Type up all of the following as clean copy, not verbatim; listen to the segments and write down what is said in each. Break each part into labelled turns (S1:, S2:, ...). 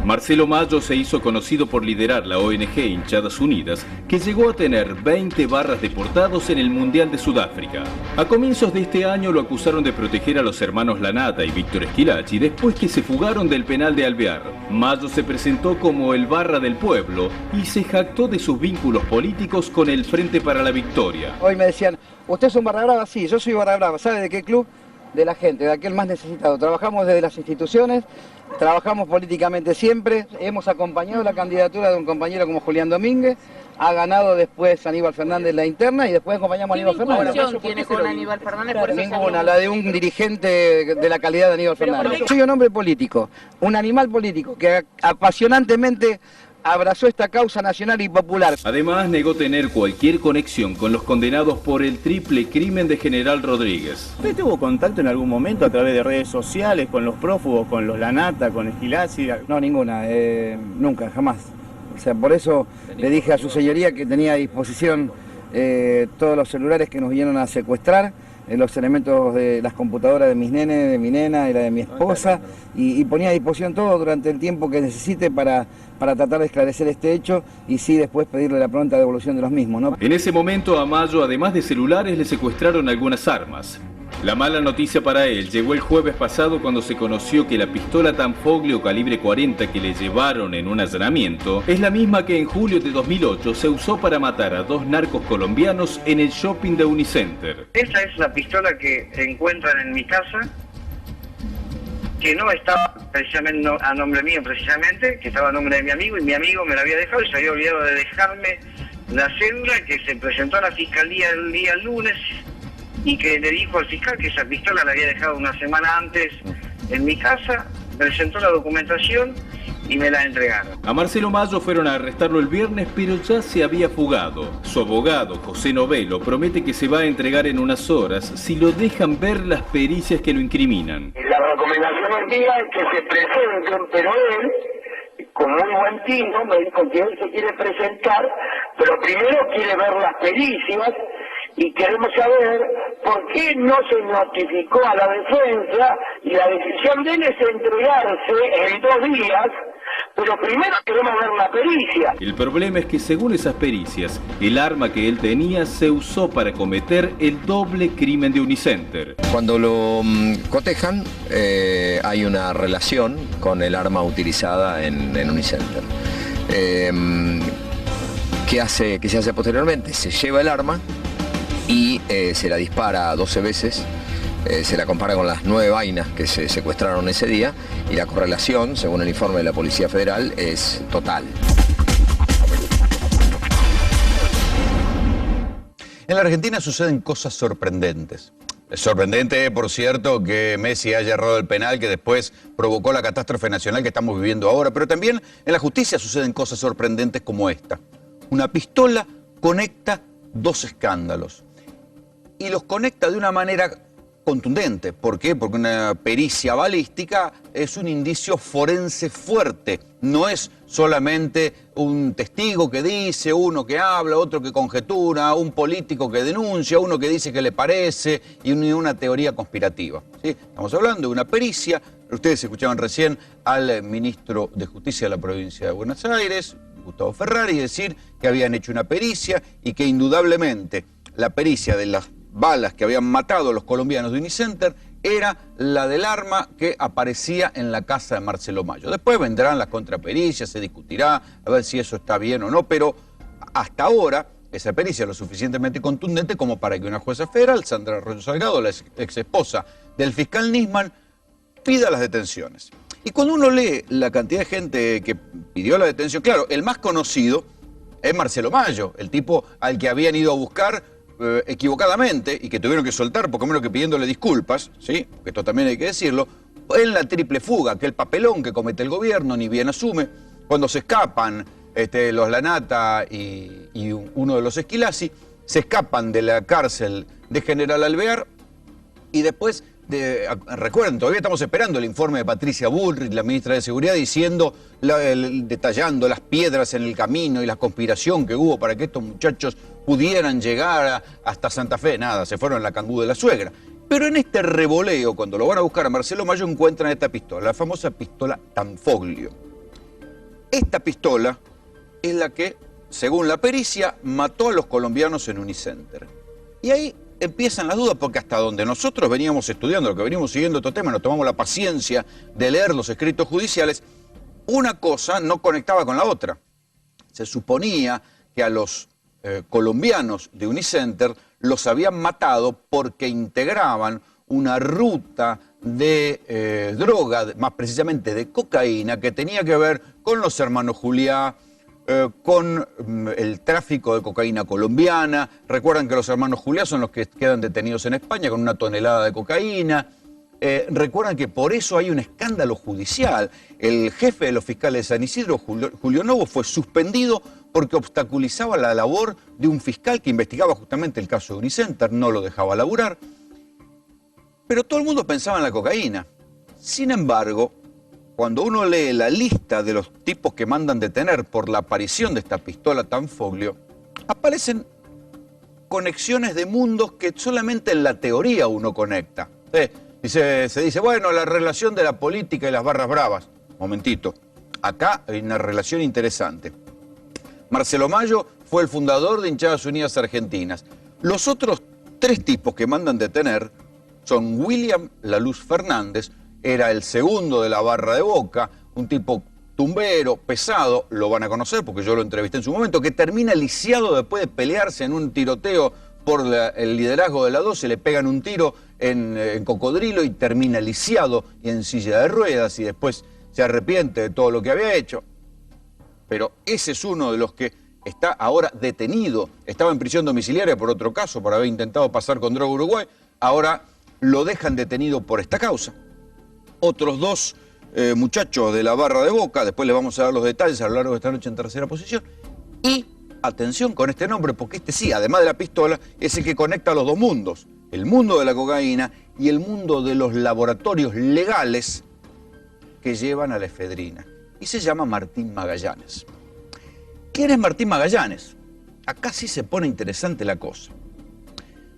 S1: Marcelo Mayo se hizo conocido por liderar la ONG Hinchadas Unidas, que llegó a tener 20 barras deportados en el Mundial de Sudáfrica. A comienzos de este año lo acusaron de proteger a los hermanos Lanata y Víctor Esquilachi después que se fugaron del penal de Alvear. Mayo se presentó como el barra del pueblo y se jactó de sus vínculos políticos con el Frente para la Victoria.
S2: Hoy me decían, ¿usted es un barra brava? Sí, yo soy barra brava. ¿Sabe de qué club? De la gente, de aquel más necesitado. Trabajamos desde las instituciones, trabajamos políticamente siempre, hemos acompañado la candidatura de un compañero como Julián Domínguez, ha ganado después Aníbal Fernández la interna y después acompañamos a Aníbal Fernández.
S3: ¿Qué vinculación tiene con Aníbal Fernández?
S2: Ninguna, la de un dirigente de la calidad de Aníbal Fernández. Soy un hombre político, un animal político que apasionantemente abrazó esta causa nacional y popular.
S1: Además, negó tener cualquier conexión con los condenados por el triple crimen de General Rodríguez.
S4: ¿Usted tuvo contacto en algún momento a través de redes sociales con los prófugos, con los Lanata, con Esquilachi?
S2: No, ninguna, nunca, jamás. O sea, por eso le dije a su señoría que tenía a disposición todos los celulares que nos vinieron a secuestrar, los elementos de las computadoras de mis nenes, de mi nena y la de mi esposa, y ponía a disposición todo durante el tiempo que necesite para tratar de esclarecer este hecho y sí después pedirle la pronta devolución de los mismos, ¿no?
S1: En ese momento a Mayo, además de celulares, le secuestraron algunas armas. La mala noticia para él llegó el jueves pasado cuando se conoció que la pistola Tanfoglio calibre 40 que le llevaron en un allanamiento es la misma que en julio de 2008 se usó para matar a 2 narcos colombianos en el shopping de Unicenter.
S5: Esa es la pistola que encuentran en mi casa, que no estaba precisamente a nombre mío precisamente, que estaba a nombre de mi amigo, y mi amigo me la había dejado y se había olvidado de dejarme la cédula, que se presentó a la fiscalía el día lunes y que le dijo al fiscal que esa pistola la había dejado una semana antes en mi casa, presentó la documentación y me la entregaron.
S1: A Marcelo Mayo fueron a arrestarlo el viernes, pero ya se había fugado. Su abogado, José Novelo, promete que se va a entregar en unas horas si lo dejan ver las pericias que lo incriminan.
S6: La recomendación es mía que se presenten, pero él, con muy buen tino, me dijo que él se quiere presentar, pero primero quiere ver las pericias y queremos saber por qué no se notificó a la defensa y la decisión de él es entregarse en 2 días, pero primero queremos ver la pericia.
S1: El problema es que según esas pericias, el arma que él tenía se usó para cometer el doble crimen de Unicenter.
S7: Cuando lo cotejan, hay una relación con el arma utilizada en Unicenter. ¿Qué se hace posteriormente? Se lleva el arma y se la dispara 12 veces, se la compara con las 9 vainas que se secuestraron ese día y la correlación, según el informe de la Policía Federal, es total.
S8: En la Argentina suceden cosas sorprendentes. Es sorprendente, por cierto, que Messi haya errado el penal que después provocó la catástrofe nacional que estamos viviendo ahora, pero también en la justicia suceden cosas sorprendentes como esta. Una pistola conecta 2 escándalos. Y los conecta de una manera contundente. ¿Por qué? Porque una pericia balística es un indicio forense fuerte. No es solamente un testigo que dice, uno que habla, otro que conjetura, un político que denuncia, uno que dice que le parece y una teoría conspirativa. ¿Sí? Estamos hablando de una pericia. Ustedes escuchaban recién al ministro de Justicia de la provincia de Buenos Aires, Gustavo Ferrari, decir que habían hecho una pericia y que indudablemente la pericia de las balas que habían matado a los colombianos de Unicenter era la del arma que aparecía en la casa de Marcelo Mayo. Después vendrán las contrapericias, se discutirá a ver si eso está bien o no, pero hasta ahora esa pericia es lo suficientemente contundente como para que una jueza federal, Sandra Arroyo Salgado, la ex esposa del fiscal Nisman, pida las detenciones. Y cuando uno lee la cantidad de gente que pidió la detención, claro, el más conocido es Marcelo Mayo, el tipo al que habían ido a buscar equivocadamente y que tuvieron que soltar, poco menos que pidiéndole disculpas, ¿sí? Porque esto también hay que decirlo, en la triple fuga, aquel papelón que comete el gobierno, ni bien asume, cuando se escapan los Lanata y uno de los Esquilachi, se escapan de la cárcel de General Alvear y después, recuerden, todavía estamos esperando el informe de Patricia Bullrich, la ministra de Seguridad, diciendo, detallando las piedras en el camino y la conspiración que hubo para que estos muchachos pudieran llegar hasta Santa Fe. Nada, se fueron a la cangú de la suegra. Pero en este revoleo, cuando lo van a buscar a Marcelo Mayo, encuentran esta pistola, la famosa pistola Tanfoglio. esta pistola es la que, según la pericia, mató a los colombianos en Unicenter. Y ahí empiezan las dudas, porque hasta donde nosotros veníamos estudiando, lo que venimos siguiendo estos temas, nos tomamos la paciencia de leer los escritos judiciales, una cosa no conectaba con la otra. Se suponía que a los colombianos de Unicenter los habían matado porque integraban una ruta de droga, más precisamente de cocaína, que tenía que ver con los hermanos Juliá, con el tráfico de cocaína colombiana. Recuerdan que los hermanos Juliá son los que quedan detenidos en España con 1 tonelada de cocaína. Recuerdan que por eso hay un escándalo judicial. El jefe de los fiscales de San Isidro, Julio Novo, fue suspendido porque obstaculizaba la labor de un fiscal que investigaba justamente el caso de Unicenter, no lo dejaba laburar. Pero todo el mundo pensaba en la cocaína. Sin embargo, cuando uno lee la lista de los tipos que mandan detener por la aparición de esta pistola Tanfoglio, aparecen conexiones de mundos que solamente en la teoría uno conecta. Se dice, bueno, la relación de la política y las barras bravas. Momentito, acá hay una relación interesante. Marcelo Mayo fue el fundador de Hinchadas Unidas Argentinas. Los otros 3 tipos que mandan detener son William La Luz Fernández, era el segundo de la barra de Boca, un tipo tumbero, pesado, lo van a conocer porque yo lo entrevisté en su momento, que termina lisiado después de pelearse en un tiroteo por el liderazgo de la 12, le pegan un tiro en Cocodrilo y termina lisiado y en silla de ruedas y después se arrepiente de todo lo que había hecho. Pero ese es uno de los que está ahora detenido. Estaba en prisión domiciliaria por otro caso, por haber intentado pasar con droga a Uruguay. Ahora lo dejan detenido por esta causa. Otros 2 muchachos de la barra de Boca, después les vamos a dar los detalles a lo largo de esta noche en tercera posición. Y atención con este nombre, porque este sí, además de la pistola, es el que conecta a los 2 mundos. El mundo de la cocaína y el mundo de los laboratorios legales que llevan a la efedrina. Y se llama Martín Magallanes. ¿Quién es Martín Magallanes? Acá sí se pone interesante la cosa.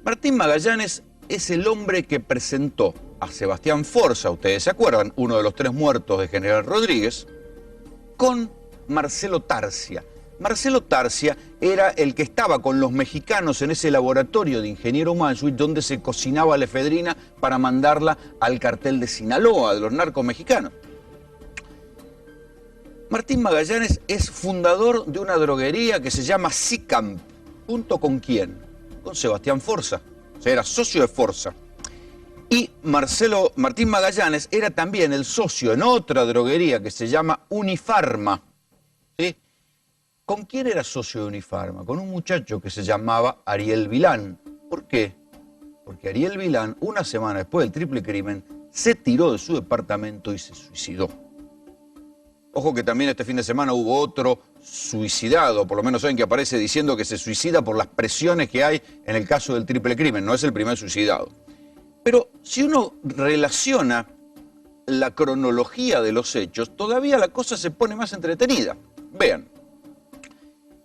S8: Martín Magallanes es el hombre que presentó a Sebastián Forza, ustedes se acuerdan, uno de los 3 muertos de General Rodríguez, con Marcelo Tarcia. Marcelo Tarcia era el que estaba con los mexicanos en ese laboratorio de ingeniero Mansuit donde se cocinaba la efedrina para mandarla al cartel de Sinaloa, de los narcos mexicanos. Martín Magallanes es fundador de una droguería que se llama Sicamp. ¿Junto con quién? Con Sebastián Forza. O sea, era socio de Forza. Y Martín Magallanes era también el socio en otra droguería que se llama Unifarma. ¿Sí? ¿Con quién era socio de Unifarma? Con un muchacho que se llamaba Ariel Vilán. ¿Por qué? Porque Ariel Vilán, una semana después del triple crimen, se tiró de su departamento y se suicidó. Ojo que también este fin de semana hubo otro suicidado, por lo menos saben que aparece diciendo que se suicida por las presiones que hay en el caso del triple crimen, no es el primer suicidado. Pero si uno relaciona la cronología de los hechos, todavía la cosa se pone más entretenida. Vean,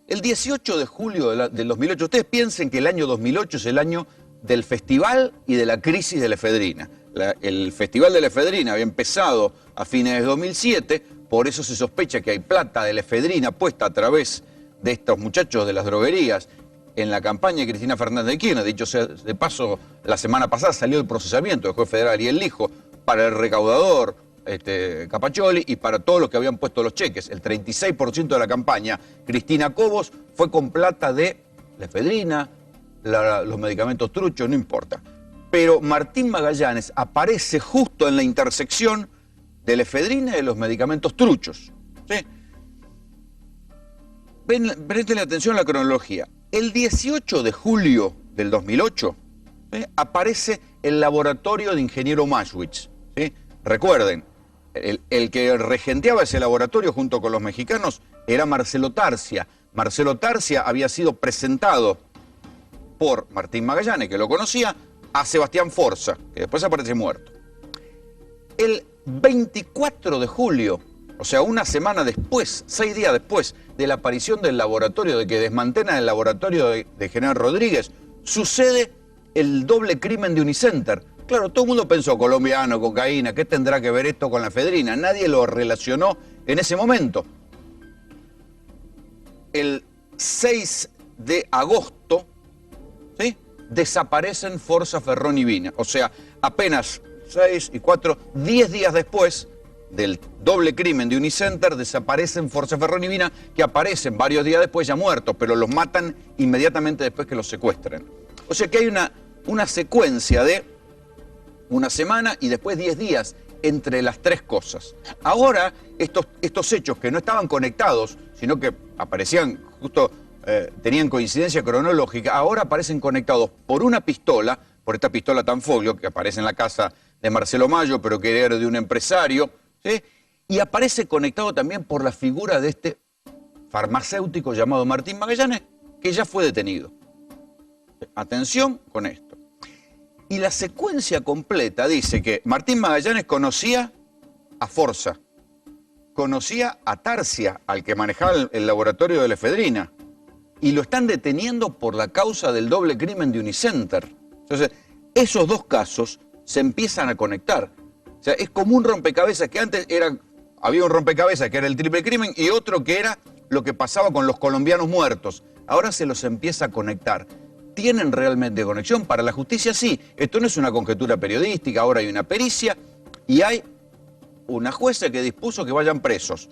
S8: el 18 de julio del 2008, ustedes piensen que el año 2008 es el año del festival y de la crisis de la efedrina. El festival de la efedrina había empezado a fines de 2007, por eso se sospecha que hay plata de la efedrina puesta a través de estos muchachos de las droguerías en la campaña de Cristina Fernández de Kirchner. Dicho sea de paso, la semana pasada salió el procesamiento del juez federal Ariel Lijo para el recaudador Capaccioli y para todos los que habían puesto los cheques. El 36% de la campaña, Cristina Cobos, fue con plata de la efedrina, los medicamentos truchos, no importa. Pero Martín Magallanes aparece justo en la intersección de la efedrina y de los medicamentos truchos. ¿Sí? Prestenle atención a la cronología. El 18 de julio del 2008 aparece el laboratorio de ingeniero Maschwitz. ¿Sí? Recuerden, el que regenteaba ese laboratorio junto con los mexicanos era Marcelo Tarcia. Marcelo Tarcia había sido presentado por Martín Magallanes, que lo conocía, a Sebastián Forza, que después aparece muerto. El 24 de julio, o sea, una semana después, 6 días después de la aparición del laboratorio, de que desmantelan el laboratorio de General Rodríguez, sucede el doble crimen de Unicenter. Claro, todo el mundo pensó, colombiano, cocaína, ¿qué tendrá que ver esto con la efedrina? Nadie lo relacionó en ese momento. el 6 de agosto, ¿sí?, desaparecen Forza Ferroni-Vina. O sea, apenas 6 y 4, 10 días después del doble crimen de Unicenter, desaparecen Forza Ferroni-Vina, que aparecen varios días después ya muertos, pero los matan inmediatamente después que los secuestran. O sea que hay una secuencia de una semana y después 10 días entre las tres cosas. Ahora, estos hechos que no estaban conectados, sino que aparecían justo, tenían coincidencia cronológica, ahora aparecen conectados por una pistola, por esta pistola Tanfoglio, que aparece en la casa de Marcelo Mayo, pero que era de un empresario, ¿sí?, y aparece conectado también por la figura de este farmacéutico llamado Martín Magallanes, que ya fue detenido. Atención con esto. Y la secuencia completa dice que Martín Magallanes conocía a Forza, conocía a Tarsia, al que manejaba el laboratorio de la efedrina, y lo están deteniendo por la causa del doble crimen de Unicenter. Entonces, esos dos casos se empiezan a conectar. O sea, es como un rompecabezas que antes había un rompecabezas que era el triple crimen y otro que era lo que pasaba con los colombianos muertos. Ahora se los empieza a conectar. ¿Tienen realmente conexión? Para la justicia sí. Esto no es una conjetura periodística, ahora hay una pericia y hay una jueza que dispuso que vayan presos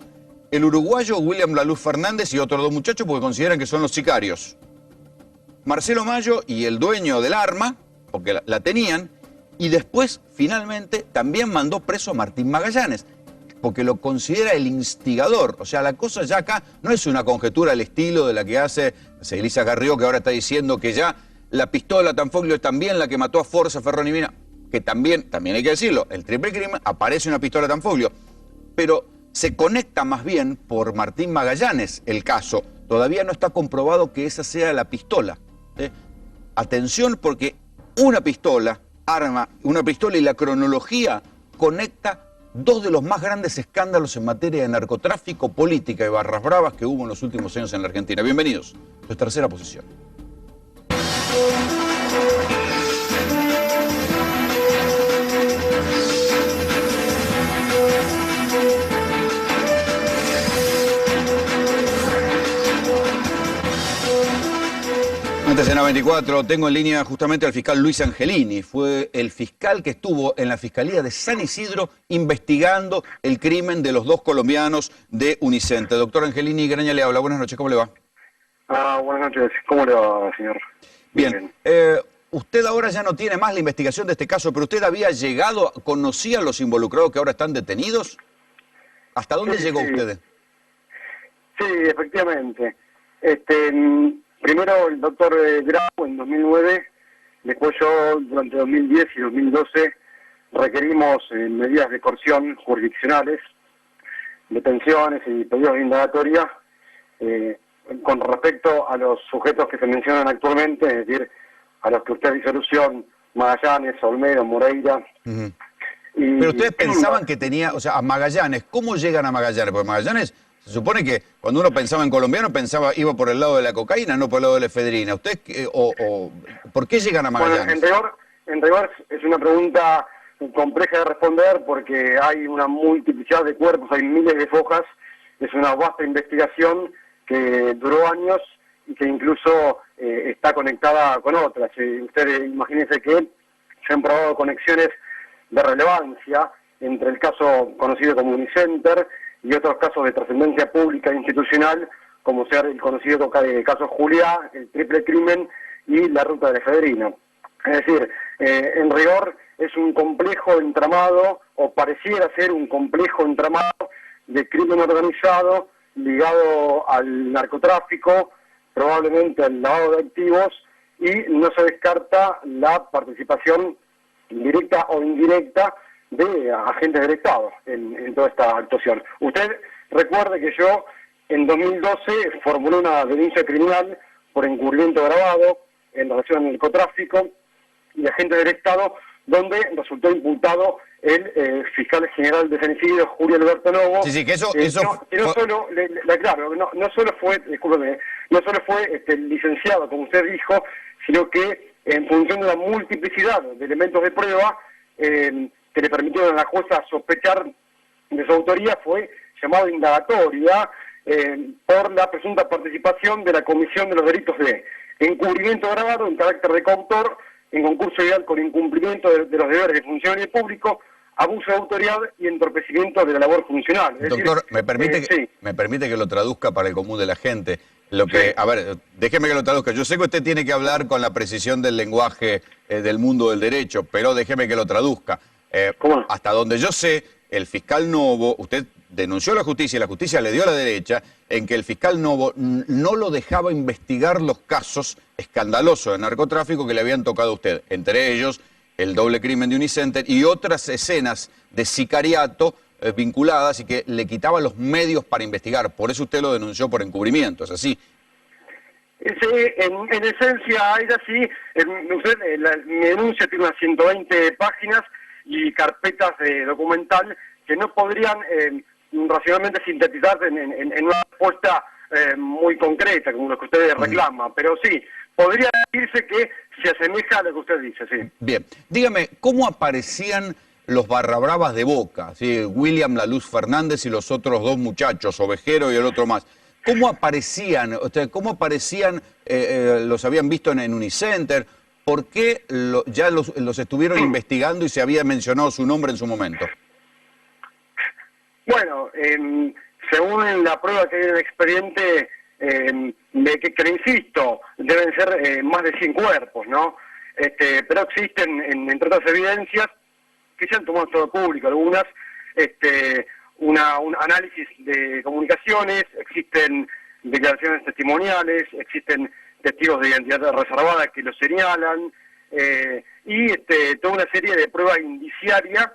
S8: el uruguayo William Laluz Fernández y otros dos muchachos porque consideran que son los sicarios. Marcelo Mayo y el dueño del arma, porque la tenían, y después finalmente también mandó preso a Martín Magallanes, porque lo considera el instigador. O sea, la cosa ya acá no es una conjetura al estilo de la que hace Elisa Carrió, que ahora está diciendo que ya la pistola Tanfoglio es también la que mató a Forza Ferroni-Vina, que también hay que decirlo, el triple crimen, aparece una pistola Tanfoglio, pero se conecta más bien por Martín Magallanes el caso. Todavía no está comprobado que esa sea la pistola. Atención, porque una pistola y la cronología conecta dos de los más grandes escándalos en materia de narcotráfico, política y barras bravas que hubo en los últimos años en la Argentina. Bienvenidos. Su tercera posición. Antes de la 24, tengo en línea justamente al fiscal Luis Angelini. Fue el fiscal que estuvo en la Fiscalía de San Isidro investigando el crimen de los dos colombianos de Unicenter. Doctor Angelini, Graña le habla. Buenas noches, ¿cómo le va?
S9: Buenas noches, ¿cómo le va, señor?
S8: Bien. Usted ahora ya no tiene más la investigación de este caso, pero usted había llegado, conocía a los involucrados que ahora están detenidos. ¿Hasta dónde llegó usted?
S9: Sí, efectivamente. Primero el doctor Grau en 2009, después yo durante 2010 y 2012 requerimos medidas de coerción jurisdiccionales, detenciones y pedidos de indagatoria con respecto a los sujetos que se mencionan actualmente, es decir, a los que usted hizo alusión, Magallanes, Olmedo, Moreira.
S8: Pero ustedes pensaban que tenía, o sea, a Magallanes, ¿cómo llegan a Magallanes? Porque Magallanes, se supone que cuando uno pensaba en colombiano, iba por el lado de la cocaína, no por el lado de la efedrina. ¿Usted, por qué llegan a Magallanes?
S9: Bueno, en rigor es una pregunta compleja de responder porque hay una multiplicidad de cuerpos, hay miles de fojas, es una vasta investigación que duró años y que incluso está conectada con otras. Ustedes imagínense que se han probado conexiones de relevancia entre el caso conocido como Unicenter y otros casos de trascendencia pública e institucional, como ser el conocido caso Juliá, el triple crimen y la ruta de la efedrina. Es decir, en rigor es un complejo entramado, o pareciera ser un complejo entramado de crimen organizado ligado al narcotráfico, probablemente al lavado de activos, y no se descarta la participación directa o indirecta de agentes del Estado en toda esta actuación. Usted recuerde que yo en 2012 formulé una denuncia criminal por encubrimiento agravado en relación al narcotráfico y agentes del Estado, donde resultó imputado el fiscal general de San Isidro, Julio Alberto Novo.
S8: Sí, que eso...
S9: no solo fue, discúlpeme, no solo fue licenciado, como usted dijo, sino que en función de la multiplicidad de elementos de prueba que le permitieron a la jueza sospechar de su autoría, fue llamado indagatoria por la presunta participación de la Comisión de los Delitos de encubrimiento agravado en carácter de coautor en concurso ilegal con incumplimiento de los deberes de funcionario público, abuso de autoridad y entorpecimiento de la labor funcional. Es
S8: Doctor,
S9: decir,
S8: me permite que lo traduzca para el común de la gente. Lo que,
S9: Sí.
S8: a ver, déjeme que lo traduzca. Yo sé que usted tiene que hablar con la precisión del lenguaje del mundo del derecho, pero déjeme que lo traduzca.
S9: ¿Cómo no?
S8: Hasta donde yo sé, el fiscal Novo, usted denunció a la justicia y la justicia le dio a la derecha en que el fiscal Novo no lo dejaba investigar los casos escandalosos de narcotráfico que le habían tocado a usted, entre ellos el doble crimen de Unicenter y otras escenas de sicariato vinculadas y que le quitaba los medios para investigar. Por eso usted lo denunció por encubrimiento, ¿es así?
S9: Sí, en esencia es así. Mi denuncia tiene unas 120 páginas y carpetas de documental que no podrían racionalmente sintetizarse en una respuesta muy concreta, como lo que usted reclama. Pero sí, podría decirse que se asemeja a lo que usted dice, sí.
S8: Bien, dígame, ¿cómo aparecían los barrabravas de Boca? ¿Sí? William La Luz Fernández y los otros dos muchachos, Ovejero y el otro más. ¿Cómo aparecían? O sea, ¿cómo aparecían, los habían visto en Unicenter? ¿Por qué ya los estuvieron investigando y se había mencionado su nombre en su momento?
S9: Bueno, según la prueba que hay en el expediente, de que insisto, deben ser más de 100 cuerpos, ¿no? Pero existen, entre otras evidencias, que se han tomado todo público, algunas, un análisis de comunicaciones, existen declaraciones testimoniales, existen testigos de identidad reservada que lo señalan, y toda una serie de pruebas indiciarias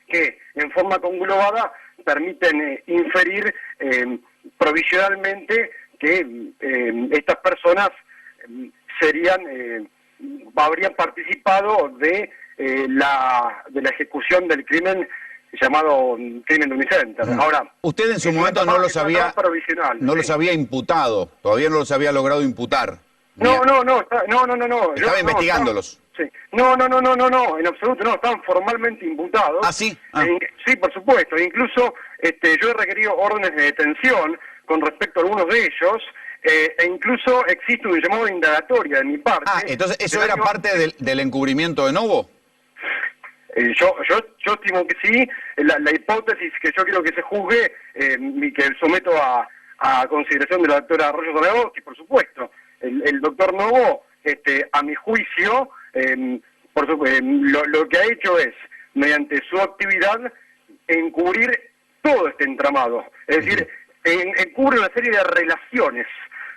S9: que en forma conglobada permiten inferir provisionalmente que estas personas habrían participado de la ejecución del crimen llamado crimen de Unicenter. Ahora,
S8: usted en su momento no los había imputado, todavía no los había logrado imputar.
S9: No.
S8: Estaba investigándolos.
S9: Sí. No, en absoluto no, están formalmente imputados.
S8: ¿Ah, sí?
S9: Sí, por supuesto. Incluso yo he requerido órdenes de detención con respecto a algunos de ellos, e incluso existe un llamado de indagatoria de mi parte.
S8: Entonces, ¿eso era parte del encubrimiento de Novo?
S9: Yo estimo que sí. La hipótesis que yo quiero que se juzgue y que someto a consideración de la doctora Arroyo Zanagoski, por supuesto. El doctor Novo, a mi juicio, lo que ha hecho es, mediante su actividad, encubrir todo este entramado. Es decir, encubre una serie de relaciones.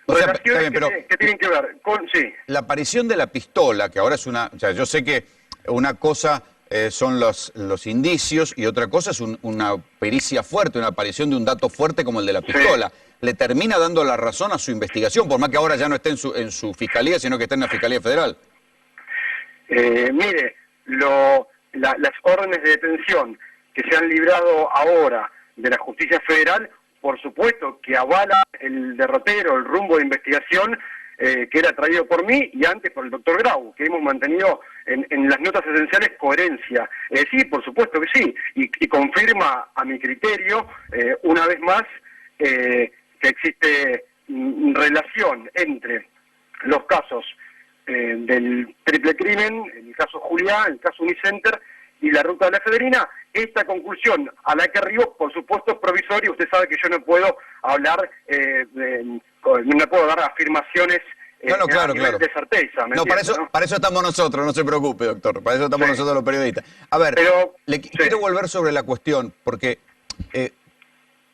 S9: Que tienen que ver con... Sí.
S8: La aparición de la pistola, que ahora es una... O sea, yo sé que una cosa son los indicios y otra cosa es una pericia fuerte, una aparición de un dato fuerte como el de la pistola. Sí. ¿Le termina dando la razón a su investigación, por más que ahora ya no esté en su fiscalía, sino que esté en la Fiscalía Federal?
S9: Mire, las órdenes de detención que se han librado ahora de la Justicia Federal, por supuesto que avala el derrotero, el rumbo de investigación que era traído por mí y antes por el doctor Grau, que hemos mantenido en las notas esenciales coherencia. Sí, por supuesto que sí, y confirma a mi criterio, una vez más, que existe relación entre los casos del triple crimen, el caso Julián, el caso Unicenter y la ruta de la Federina. Esta conclusión a la que arribo, por supuesto, es provisoria. Usted sabe que yo no puedo hablar, no puedo dar afirmaciones
S8: claro.
S9: de certeza.
S8: No, para eso estamos nosotros, no se preocupe, doctor. Para eso estamos nosotros los periodistas. A ver, quiero volver sobre la cuestión, porque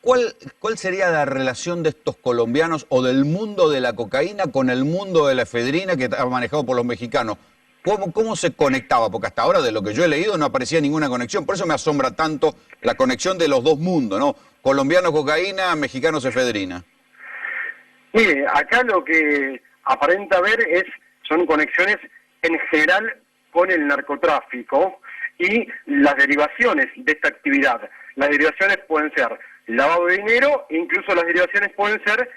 S8: ¿cuál sería la relación de estos colombianos o del mundo de la cocaína con el mundo de la efedrina que estaba manejado por los mexicanos? ¿Cómo se conectaba? Porque hasta ahora, de lo que yo he leído, no aparecía ninguna conexión. Por eso me asombra tanto la conexión de los dos mundos, ¿no? Colombianos cocaína, mexicanos efedrina.
S9: Mire, acá lo que aparenta ver son conexiones en general con el narcotráfico y las derivaciones de esta actividad. Las derivaciones pueden ser lavado de dinero, incluso las derivaciones pueden ser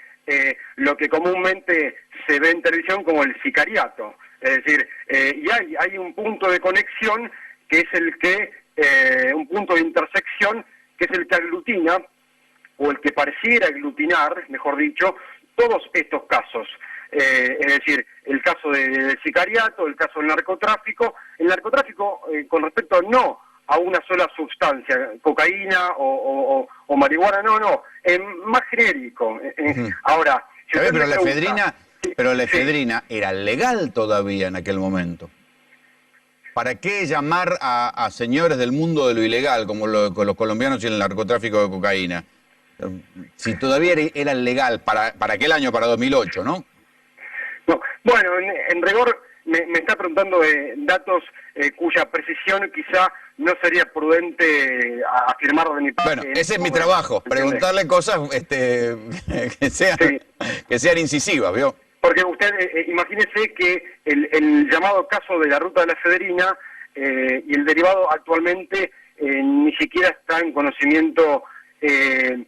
S9: lo que comúnmente se ve en televisión como el sicariato. Es decir, y hay un punto de conexión que es un punto de intersección que es el que aglutina o el que pareciera aglutinar, mejor dicho, todos estos casos. Es decir, el caso del sicariato, el caso del narcotráfico. El narcotráfico con respecto no a una sola sustancia, cocaína o marihuana, no, es más genérico. Ahora, si usted
S8: pero
S9: me pregunta,
S8: la efedrina era legal todavía en aquel momento. ¿Para qué llamar a señores del mundo de lo ilegal, como con los colombianos y el narcotráfico de cocaína? Si todavía era legal para aquel año, para 2008, ¿no?
S9: No, bueno, en rigor me está preguntando datos cuya precisión quizá no sería prudente afirmar de mi parte.
S8: Bueno, ese es mi trabajo, preguntarle cosas que sean incisivas, ¿vio?
S9: Porque usted, imagínese que el llamado caso de la ruta de la efedrina y el derivado actualmente ni siquiera está en conocimiento el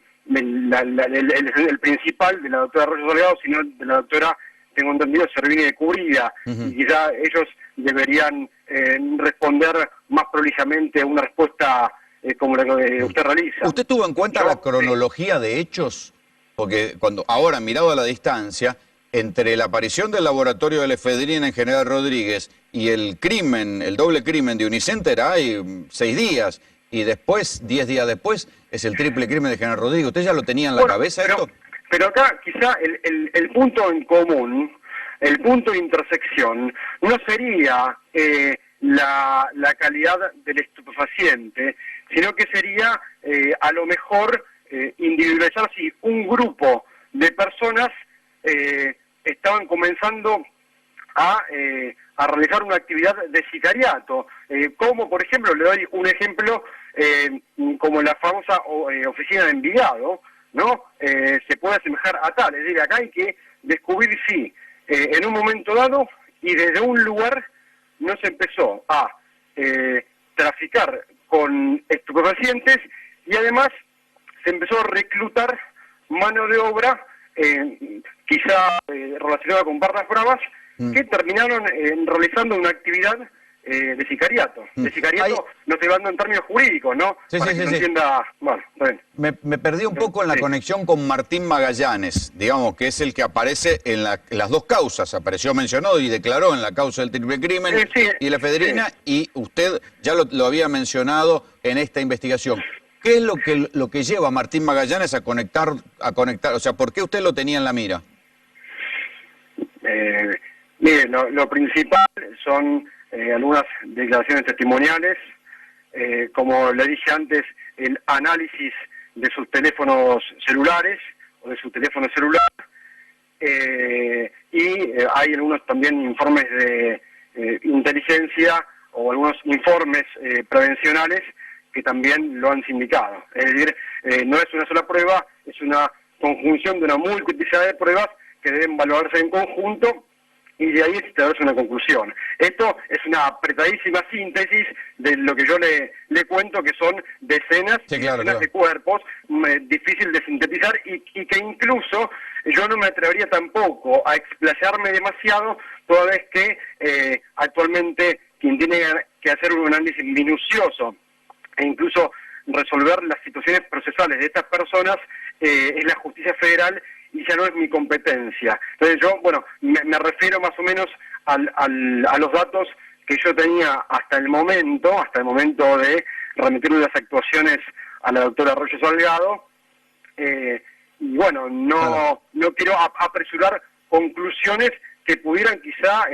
S9: principal de la doctora Arroyo Salgado, sino de la doctora, tengo entendido, Servini de Cubrida, y quizá ellos deberían responder más prolijamente a una respuesta como la que usted realiza.
S8: ¿Usted tuvo en cuenta la cronología de hechos? Porque ahora, mirado a la distancia, entre la aparición del laboratorio de la efedrina en General Rodríguez y el crimen, el doble crimen de Unicenter, hay 6 días, y después, 10 días después, es el triple crimen de General Rodríguez. ¿Usted ya lo tenía en la cabeza esto?
S9: Pero acá quizá el punto en común, el punto de intersección, no sería la calidad del estupefaciente, sino que sería a lo mejor individualizar si un grupo de personas estaban comenzando a realizar una actividad de sicariato, como por ejemplo, le doy un ejemplo, como la famosa oficina de Envigado, ¿no? Se puede asemejar a tal. Es decir, acá hay que descubrir si en un momento dado y desde un lugar no se empezó a traficar con estupefacientes y además se empezó a reclutar mano de obra quizá relacionada con barras bravas que terminaron realizando una actividad de sicariato. De sicariato no estoy hablando en términos jurídicos, ¿no? Para que se entienda. Bueno,
S8: me perdí un poco en la conexión con Martín Magallanes, digamos, que es el que aparece en las dos causas. Apareció mencionado y declaró en la causa del triple crimen y la efedrina, y usted ya lo había mencionado en esta investigación. ¿Qué es lo que lleva a Martín Magallanes a conectar? O sea, ¿por qué usted lo tenía en la mira?
S9: Mire, lo principal son algunas declaraciones testimoniales, como le dije antes, el análisis de sus teléfonos celulares o de su teléfono celular, y hay algunos también informes de inteligencia o algunos informes prevencionales que también lo han sindicado. Es decir, no es una sola prueba, es una conjunción de una multiplicidad de pruebas que deben valorarse en conjunto y de ahí extraerse una conclusión. Esto es una apretadísima síntesis de lo que yo le cuento, que son decenas de cuerpos, difícil de sintetizar y que incluso yo no me atrevería tampoco a explayarme demasiado, toda vez que actualmente quien tiene que hacer un análisis minucioso e incluso resolver las situaciones procesales de estas personas es la justicia federal y ya no es mi competencia. Entonces yo, bueno, me refiero más o menos a los datos que yo tenía hasta el momento de remitir las actuaciones a la doctora Arroyo Salgado, y bueno, no quiero apresurar conclusiones que pudieran quizá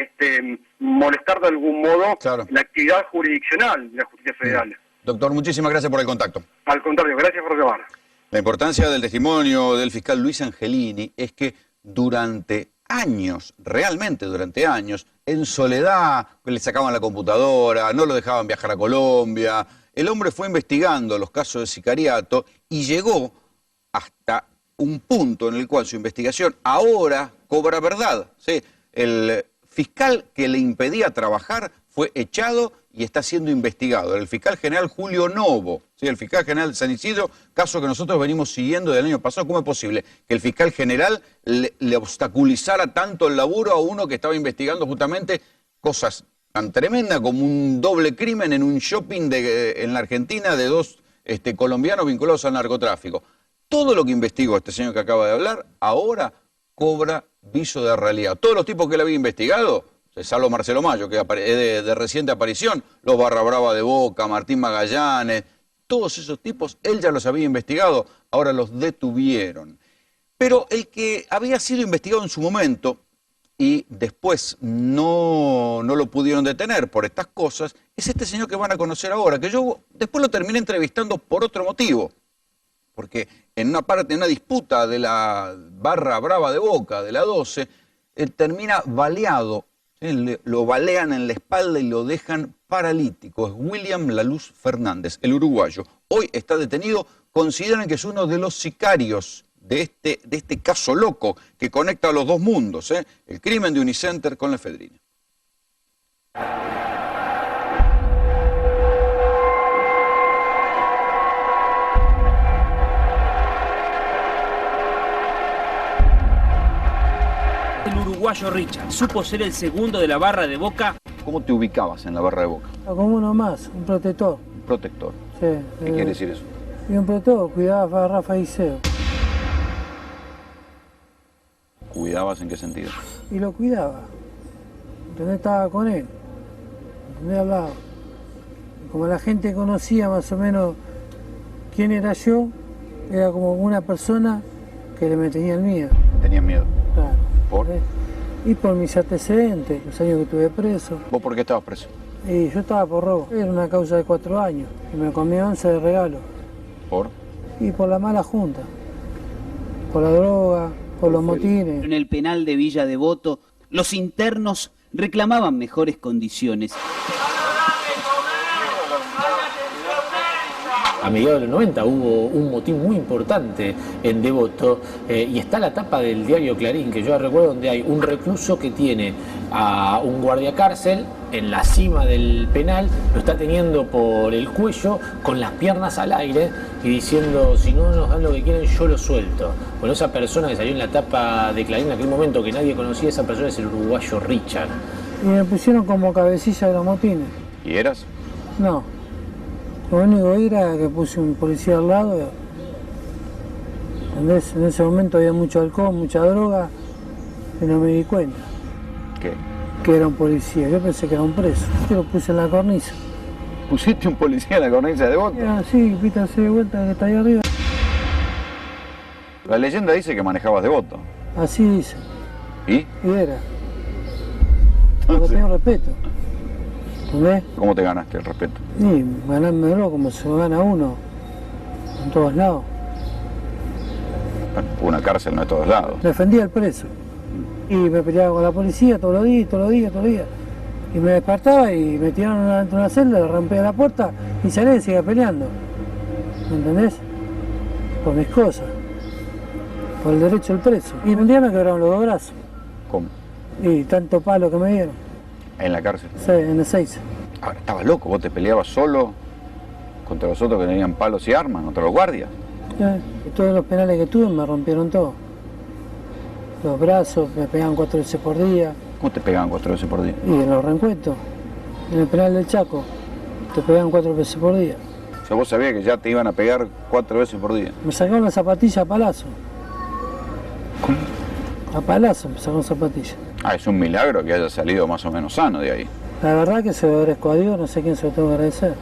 S9: molestar de algún modo la actividad jurisdiccional de la justicia federal.
S8: Doctor, muchísimas gracias por el contacto.
S9: Al contrario, gracias por llamar.
S8: La importancia del testimonio del fiscal Luis Angelini es que durante años, realmente durante años, en soledad, le sacaban la computadora, no lo dejaban viajar a Colombia, el hombre fue investigando los casos de sicariato y llegó hasta un punto en el cual su investigación ahora cobra verdad. ¿Sí? El fiscal que le impedía trabajar fue echado y está siendo investigado. El fiscal general Julio Novo, ¿sí? El fiscal general de San Isidro, caso que nosotros venimos siguiendo del año pasado. ¿Cómo es posible que el fiscal general le obstaculizara tanto el laburo a uno que estaba investigando justamente cosas tan tremendas como un doble crimen en un shopping en la Argentina de dos colombianos vinculados al narcotráfico? todo lo que investigó este señor que acaba de hablar, ahora cobra viso de realidad. Todos los tipos que él había investigado, salvo Marcelo Mayo, que es de reciente aparición, los Barra Brava de Boca, Martín Magallanes, todos esos tipos, él ya los había investigado, ahora los detuvieron. Pero el que había sido investigado en su momento y después no lo pudieron detener por estas cosas, es este señor que van a conocer ahora, que yo después lo terminé entrevistando por otro motivo. Porque en una disputa de la Barra Brava de Boca, de la 12, él termina baleado, lo balean en la espalda y lo dejan paralítico. Es William La Luz Fernández, el uruguayo. Hoy está detenido, consideran que es uno de los sicarios de este caso loco que conecta a los dos mundos, el crimen de Unicenter con la efedrina.
S10: El uruguayo Richard supo ser el segundo de la Barra de Boca.
S8: ¿Cómo te ubicabas en la Barra de Boca?
S11: Como uno más, un protector.
S8: Un protector.
S11: Sí.
S8: ¿Qué quiere decir eso?
S11: Y un protector, cuidaba a Rafa Iseo.
S8: ¿Cuidabas en qué sentido?
S11: Y lo cuidaba. ¿Entendés? Estaba con él. ¿Entendés? Hablaba. Y como la gente conocía más o menos quién era yo, era como una persona que le me tenía el miedo.
S8: ¿Tenía miedo?
S11: Claro.
S8: ¿Por?
S11: Y por mis antecedentes, los años que estuve preso.
S8: ¿Vos por qué estabas preso?
S11: Y yo estaba por robo. Era una causa de 4 años. Y me comí 11 de regalo.
S8: ¿Por?
S11: Y por la mala junta. Por la droga, por los motines.
S10: En el penal de Villa Devoto, los internos reclamaban mejores condiciones.
S12: A mediados de los 90 hubo un motín muy importante en Devoto y está la tapa del diario Clarín, que yo recuerdo, donde hay un recluso que tiene a un guardiacárcel en la cima del penal, lo está teniendo por el cuello con las piernas al aire y diciendo: si no nos dan lo que quieren, yo lo suelto. Bueno, esa persona que salió en la tapa de Clarín en aquel momento, que nadie conocía, esa persona es el uruguayo Richard.
S11: Y me pusieron como cabecilla de los motines.
S8: ¿Y eras?
S11: No. Lo único era que puse un policía al lado. ¿Entendés? En ese momento había mucho alcohol, mucha droga, y no me di cuenta.
S8: ¿Qué?
S11: Que era un policía. Yo pensé que era un preso. Yo lo puse en la cornisa.
S8: ¿Pusiste un policía en la cornisa de Devoto?
S11: Sí, pítase de vuelta que está ahí arriba.
S8: La leyenda dice que manejabas Devoto.
S11: Así dice.
S8: ¿Y?
S11: Y era. Porque tengo respeto. ¿Entendés?
S8: ¿Cómo te ganaste el respeto?
S11: Sí, ganármelo como se lo gana uno, en todos lados.
S8: Bueno, una cárcel no es todos lados.
S11: Defendía al preso. Y me peleaba con la policía todos los días, todos los días, todos los días. Y me despertaba y me tiraron dentro de una celda, le rompía la puerta y salía y seguía peleando. ¿Me entendés? Por mis cosas. Por el derecho del preso. Y un día me quebraron los 2 brazos.
S8: ¿Cómo?
S11: Y tanto palo que me dieron.
S8: ¿En la cárcel?
S11: Sí, en el 6.
S8: Ahora, estabas loco, vos te peleabas solo contra los otros que tenían palos y armas, contra los guardias.
S11: Y todos los penales que tuve me rompieron todo. Los brazos, me pegaban 4 veces por día.
S8: ¿Cómo te pegaban 4 veces por día?
S11: Y en los reencuentros, en el penal del Chaco, te pegaban 4 veces por día.
S8: O sea, vos sabías que ya te iban a pegar 4 veces por día.
S11: Me sacaron la zapatilla a palazo.
S8: ¿Cómo?
S11: A palazo me sacaron zapatilla.
S8: Ah, es un milagro que haya salido más o menos sano de ahí.
S11: La verdad que se lo agradezco a Dios, no sé quién se lo tengo que agradecer.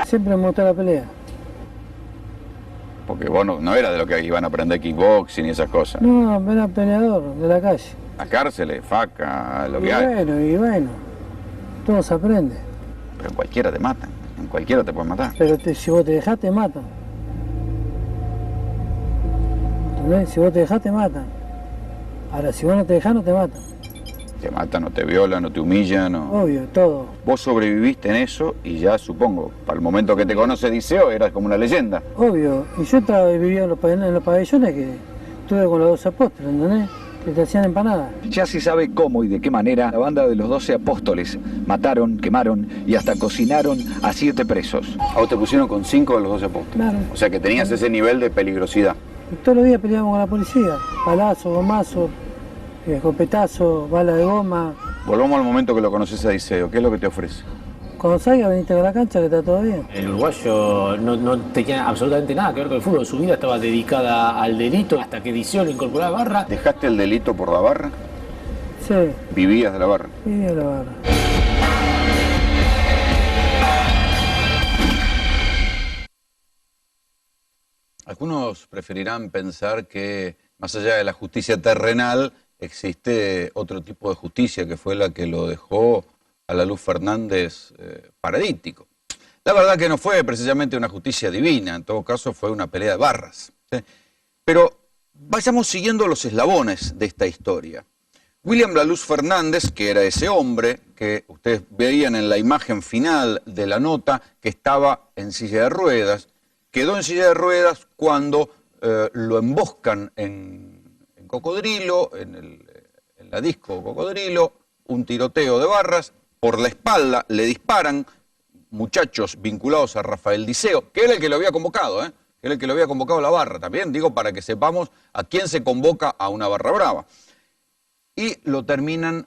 S11: Siempre me gustó la pelea.
S8: Porque vos no eras de lo que iban a aprender kickboxing y esas cosas.
S11: No, era peleador de la calle.
S8: A cárceles, faca, lo que hay.
S11: Y bueno, todo se aprende.
S8: Pero en cualquiera te matan, en cualquiera te pueden matar.
S11: Pero si vos te dejás, te matan. ¿Entendés? Si vos te dejás, te matan. Ahora, si vos no te dejás, no te matan.
S8: Te matan, no te violan, no te humillan. No.
S11: Obvio, todo.
S8: Vos sobreviviste en eso y ya supongo, para el momento que te conoce Diceo, eras como una leyenda.
S11: Obvio. Y yo vivía en los pabellones que estuve con los 12 apóstoles, ¿entendés? que te hacían empanadas.
S13: Ya se sabe cómo y de qué manera la banda de los 12 apóstoles mataron, quemaron y hasta cocinaron a 7 presos.
S8: A vos te pusieron con 5 de los 12 apóstoles.
S11: Claro.
S8: O sea que tenías ese nivel de peligrosidad.
S11: Y todos los días peleábamos con la policía. Palazo, gomazo, escopetazo, bala de goma.
S8: Volvamos al momento que lo conoces a Diceo. ¿Qué es lo que te ofrece?
S11: Cuando salga, veniste a la cancha que está todo bien.
S12: El uruguayo no tenía absolutamente nada que ver con el fútbol. Su vida estaba dedicada al delito hasta que Diceo lo incorporó a la barra.
S8: ¿Dejaste el delito por la barra?
S11: Sí.
S8: ¿Vivías de la barra?
S11: Vivía de la barra.
S8: Algunos preferirán pensar que más allá de la justicia terrenal existe otro tipo de justicia que fue la que lo dejó a la Luz Fernández paralítico. La verdad que no fue precisamente una justicia divina, en todo caso fue una pelea de barras, ¿sí? Pero vayamos siguiendo los eslabones de esta historia. William La Luz Fernández, que era ese hombre que ustedes veían en la imagen final de la nota, que estaba en silla de ruedas, quedó en silla de ruedas cuando lo emboscan en Cocodrilo, en la disco Cocodrilo, un tiroteo de barras. Por la espalda le disparan muchachos vinculados a Rafael Diceo, que era el que lo había convocado, que era el que lo había convocado a la barra también, digo, para que sepamos a quién se convoca a una barra brava. Y lo terminan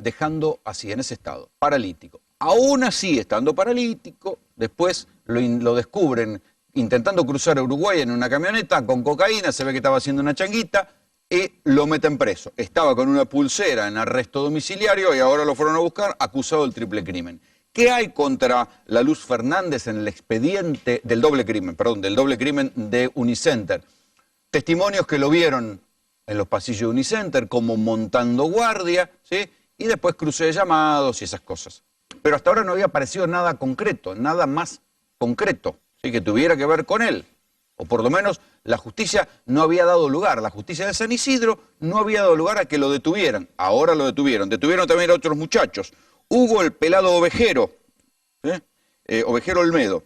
S8: dejando así, en ese estado, paralítico. Aún así, estando paralítico, después lo descubren intentando cruzar a Uruguay en una camioneta con cocaína, se ve que estaba haciendo una changuita, y lo meten preso. Estaba con una pulsera en arresto domiciliario y ahora lo fueron a buscar acusado del triple crimen. ¿Qué hay contra La Luz Fernández en el expediente del doble crimen de Unicenter? Testimonios que lo vieron en los pasillos de Unicenter como montando guardia, ¿sí? Y después cruce de llamados y esas cosas. Pero hasta ahora no había aparecido nada concreto, nada más concreto, ¿sí? Que tuviera que ver con él. O por lo menos la justicia no había dado lugar, la justicia de San Isidro no había dado lugar a que lo detuvieran. Ahora lo detuvieron. Detuvieron también a otros muchachos. Hugo el Pelado Ovejero, Ovejero Olmedo,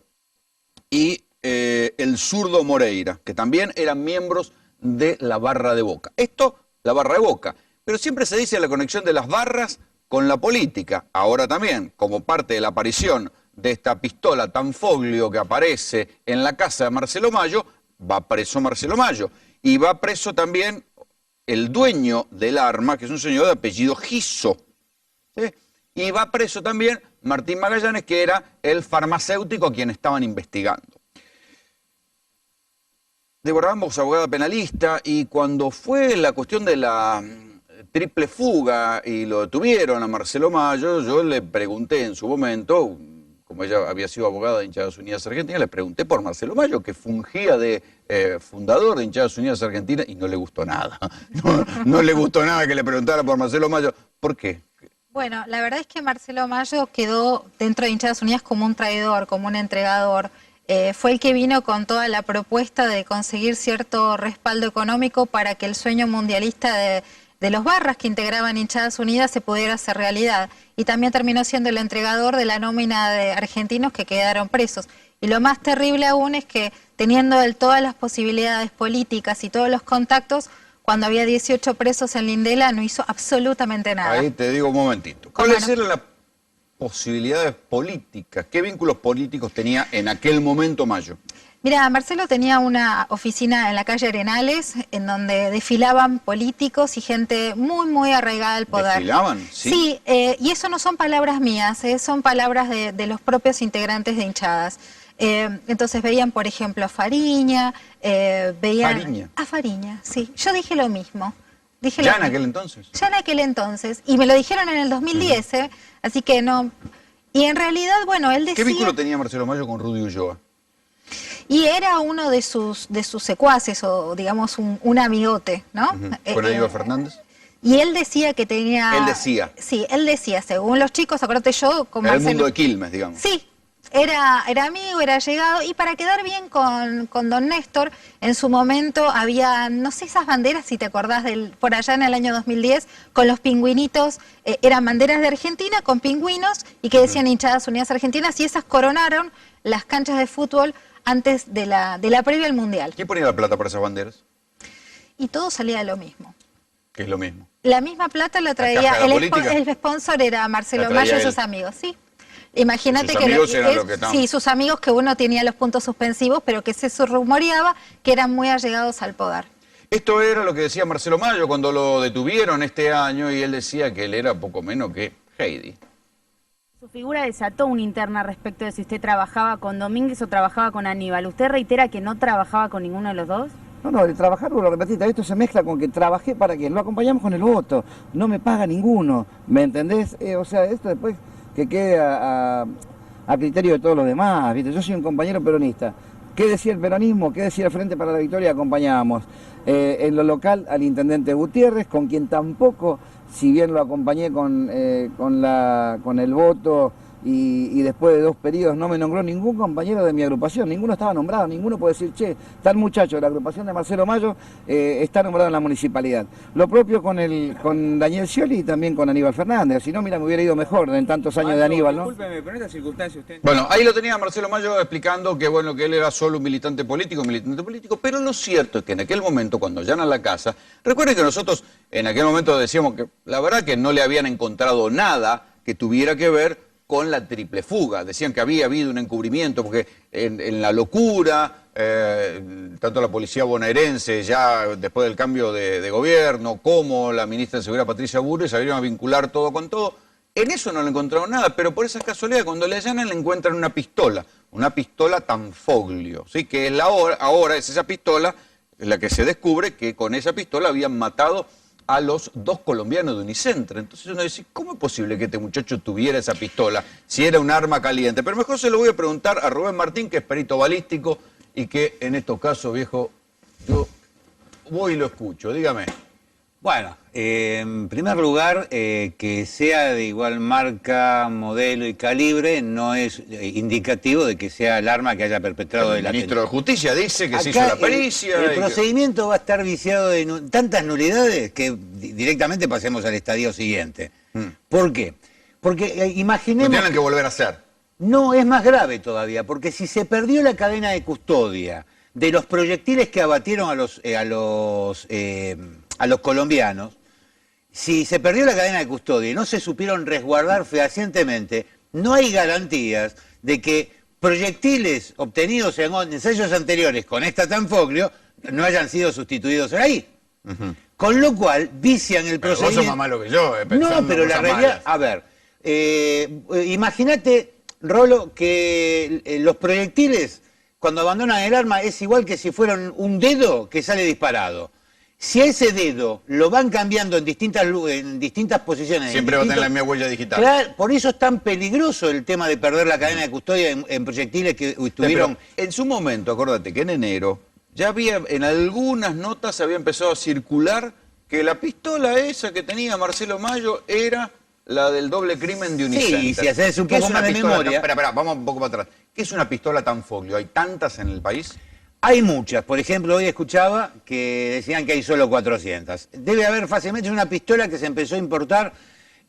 S8: y el Zurdo Moreira, que también eran miembros de la barra de Boca. Esto, la barra de Boca. Pero siempre se dice la conexión de las barras con la política. Ahora también, como parte de la aparición de esta pistola Tanfoglio que aparece en la casa de Marcelo Mayo, va preso Marcelo Mayo. Y va preso también el dueño del arma, que es un señor de apellido Giso. ¿Sí? Y va preso también Martín Magallanes, que era el farmacéutico a quien estaban investigando. Débora Ramos, abogada penalista, y cuando fue la cuestión de la triple fuga y lo detuvieron a Marcelo Mayo, yo le pregunté en su momento, como ella había sido abogada de Hinchadas Unidas Argentinas, le pregunté por Marcelo Mayo, que fungía de fundador de Hinchadas Unidas Argentinas, y no le gustó nada. No le gustó nada que le preguntara por Marcelo Mayo. ¿Por qué?
S3: Bueno, la verdad es que Marcelo Mayo quedó dentro de Hinchadas Unidas como un traidor, como un entregador. Fue el que vino con toda la propuesta de conseguir cierto respaldo económico para que el sueño mundialista de los barras que integraban Hinchadas Unidas se pudiera hacer realidad. Y también terminó siendo el entregador de la nómina de argentinos que quedaron presos. Y lo más terrible aún es que, teniendo él todas las posibilidades políticas y todos los contactos, cuando había 18 presos en Lindela no hizo absolutamente nada.
S8: Ahí te digo un momentito. ¿Cuáles eran las posibilidades políticas? ¿Qué vínculos políticos tenía en aquel momento Mayo?
S3: Mira, Marcelo tenía una oficina en la calle Arenales, en donde desfilaban políticos y gente muy, muy arraigada al poder.
S8: ¿Desfilaban? Sí.
S3: Sí, y eso no son palabras mías, son palabras de los propios integrantes de Hinchadas. Entonces veían, por ejemplo, a Fariña, veían...
S8: ¿Fariña?
S3: A Fariña, sí. Yo dije lo mismo.
S8: ¿Ya en aquel entonces?
S3: Ya en aquel entonces. Y me lo dijeron en el 2010, así que no... Y en realidad, bueno, él decía...
S8: ¿Qué vínculo tenía Marcelo Mayo con Rudy Ulloa?
S3: Y era uno de sus secuaces, o digamos un amigote, ¿no?
S8: ¿Con Aníbal Fernández?
S3: Y él decía que tenía...
S8: Él decía.
S3: Sí, él decía, según los chicos, acuérdate yo... Con
S8: Era el mundo de Quilmes, digamos.
S3: Sí, era amigo, era llegado, y para quedar bien con don Néstor, en su momento había, no sé, esas banderas, si te acordás, por allá en el año 2010, con los pingüinitos, eran banderas de Argentina con pingüinos, y que decían Hinchadas Unidas Argentinas, y esas coronaron las canchas de fútbol antes de la previa al Mundial.
S8: ¿Quién ponía la plata para esas banderas?
S3: Y todo salía de lo mismo.
S8: Que es lo mismo.
S3: La misma plata la traía,
S8: caja de la política.
S3: el sponsor era Marcelo
S8: La traía
S3: Mayo y
S8: él.
S3: sus amigos, sí. Imagínate
S8: Sus
S3: que,
S8: amigos eran los que estaban.
S3: sí, sus amigos, que uno tenía los puntos suspensivos, pero que se rumoreaba que eran muy allegados al poder.
S8: Esto era lo que decía Marcelo Mayo cuando lo detuvieron este año y él decía que él era poco menos que Heidi.
S14: Su figura desató una interna respecto de si usted trabajaba con Domínguez o trabajaba con Aníbal. ¿Usted reitera que no trabajaba con ninguno de los dos?
S2: No, de trabajar, lo repetiste, esto se mezcla con que trabajé para que lo acompañamos con el voto, no me paga ninguno, ¿me entendés? O sea, esto después que quede a criterio de todos los demás, ¿viste? Yo soy un compañero peronista. ¿Qué decía el peronismo? ¿Qué decía el Frente para la Victoria? Acompañábamos en lo local al intendente Gutiérrez, con quien tampoco, si bien lo acompañé con el voto y después de 2 periodos no me nombró ningún compañero de mi agrupación, ninguno estaba nombrado, ninguno puede decir, che, tal muchacho de la agrupación de Marcelo Mayo está nombrado en la municipalidad. Lo propio con Daniel Scioli y también con Aníbal Fernández, si no, mira, me hubiera ido mejor en tantos años de Aníbal, ¿no?
S15: Discúlpeme, pero en esta circunstancia usted...
S8: Bueno, ahí lo tenía Marcelo Mayo explicando que, bueno, que él era solo un militante político, pero lo cierto es que en aquel momento, cuando allanan la casa, recuerden que nosotros en aquel momento decíamos que la verdad que no le habían encontrado nada que tuviera que ver con la triple fuga. Decían que había habido un encubrimiento, porque en la locura, tanto la policía bonaerense, ya después del cambio de gobierno, como la ministra de Seguridad Patricia Bullrich, salieron a vincular todo con todo. En eso no le encontraron nada, pero por esas casualidades, cuando le allanan, le encuentran una pistola Tanfoglio, ¿sí? Que es ahora es esa pistola, es la que se descubre que con esa pistola habían matado a los 2 colombianos de Unicenter. Entonces uno dice, ¿cómo es posible que este muchacho tuviera esa pistola si era un arma caliente? Pero mejor se lo voy a preguntar a Rubén Martín, que es perito balístico y que en estos casos, viejo, yo voy y lo escucho. Dígame.
S16: Bueno, en primer lugar, que sea de igual marca, modelo y calibre no es indicativo de que sea el arma que haya perpetrado el
S8: ministro de Justicia dice que
S16: Acá
S8: se hizo la pericia.
S16: El procedimiento va a estar viciado de tantas nulidades que directamente pasemos al estadio siguiente. ¿Por qué? Porque imaginemos...
S8: Lo tienen que volver a hacer.
S16: No, es más grave todavía, porque si se perdió la cadena de custodia de los proyectiles que abatieron a los colombianos, si se perdió la cadena de custodia y no se supieron resguardar fehacientemente, no hay garantías de que proyectiles obtenidos en ensayos anteriores con esta Tanfoglio no hayan sido sustituidos ahí. Con lo cual, vician el procedimiento.
S8: Vos sos más malo que yo, pensando
S16: No, pero la realidad... A ver, imagínate, Rolo, que los proyectiles, cuando abandonan el arma, es igual que si fueran un dedo que sale disparado. Si a ese dedo lo van cambiando en distintas posiciones...
S8: Siempre va a tener la misma huella digital.
S16: Claro, por eso es tan peligroso el tema de perder la cadena de custodia en proyectiles que estuvieron...
S8: Pero en su momento, acuérdate que en enero ya había, en algunas notas había empezado a circular que la pistola esa que tenía Marcelo Mayo era la del doble crimen de Unicenter.
S16: Sí, si haces un poco más de memoria...
S8: Espera, vamos un poco para atrás. ¿Qué es una pistola Tanfoglio? ¿Hay tantas en el país?
S16: Hay muchas. Por ejemplo, hoy escuchaba que decían que hay solo 400. Debe haber fácilmente una pistola que se empezó a importar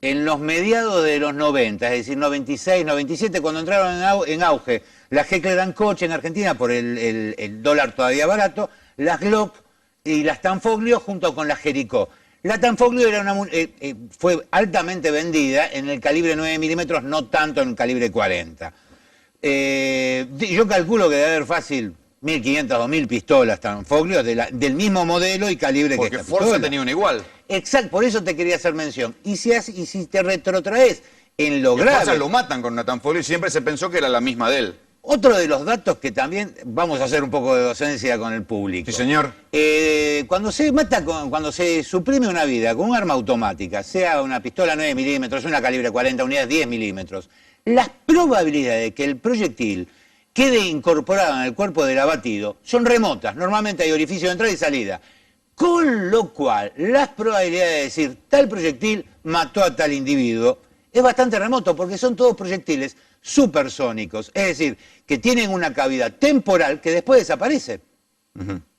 S16: en los mediados de los 90, es decir, 96, 97, cuando entraron en auge las Heckler & Koch en Argentina por el dólar todavía barato, las Glock y las Tanfoglio junto con las Jericó. La Tanfoglio era fue altamente vendida en el calibre 9 milímetros, no tanto en el calibre 40. Yo calculo que debe haber fácil 1.500 o 2.000 pistolas Tanfoglio del mismo modelo y calibre que esta pistola.
S8: Porque Forza tenía una igual.
S16: Exacto, por eso te quería hacer mención. Y si te retrotraes en lo grave...
S8: Forza lo matan con una Tanfoglio y siempre se pensó que era la misma de él.
S16: Otro de los datos que también vamos a hacer un poco de docencia con el público.
S8: Sí, señor.
S16: Cuando se suprime una vida con un arma automática, sea una pistola 9 milímetros, una calibre 40, unidades 10 milímetros, las probabilidades de que el proyectil quede incorporado en el cuerpo del abatido son remotas. Normalmente hay orificio de entrada y salida. Con lo cual, las probabilidades de decir tal proyectil mató a tal individuo es bastante remoto, porque son todos proyectiles supersónicos. Es decir, que tienen una cavidad temporal que después desaparece,